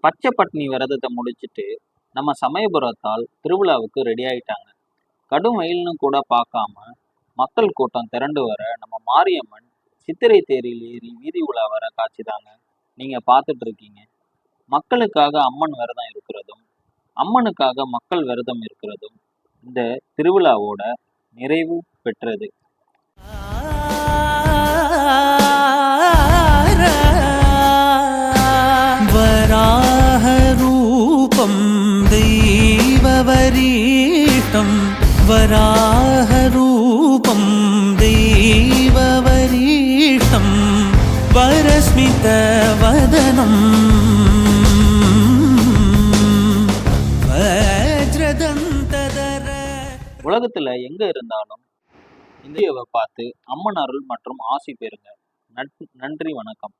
பச்சை பட்னி விரதத்தை முடிச்சுட்டு நம்ம சமயபுரத்தால் திருவிழாவுக்கு ரெடி ஆயிட்டாங்க. கடும் வெயில்னு கூட பார்க்காம மக்கள் கூட்டம் திரண்டு வர நம்ம மாரியம்மன் சித்திரை தேரில் ஏறி வீதி உலா வர காட்சிதாங்க நீங்க பார்த்துட்டு இருக்கீங்க. மக்களுக்காக அம்மன் விரதம் இருக்கிறதும் அம்மனுக்காக மக்கள் விரதம் இருக்கிறதும் இந்த திருவிழாவோட நிறைவு பெற்றது. वराहरूपं देववरीष्टं वरस्मितवदनं वज्रदन्तधर. உலகத்துல எங்க இருந்தாலும் இந்தியாவை பார்த்து அம்மன் அருள் மற்றும் ஆசி பெறுங்க. நன்றி, வணக்கம்.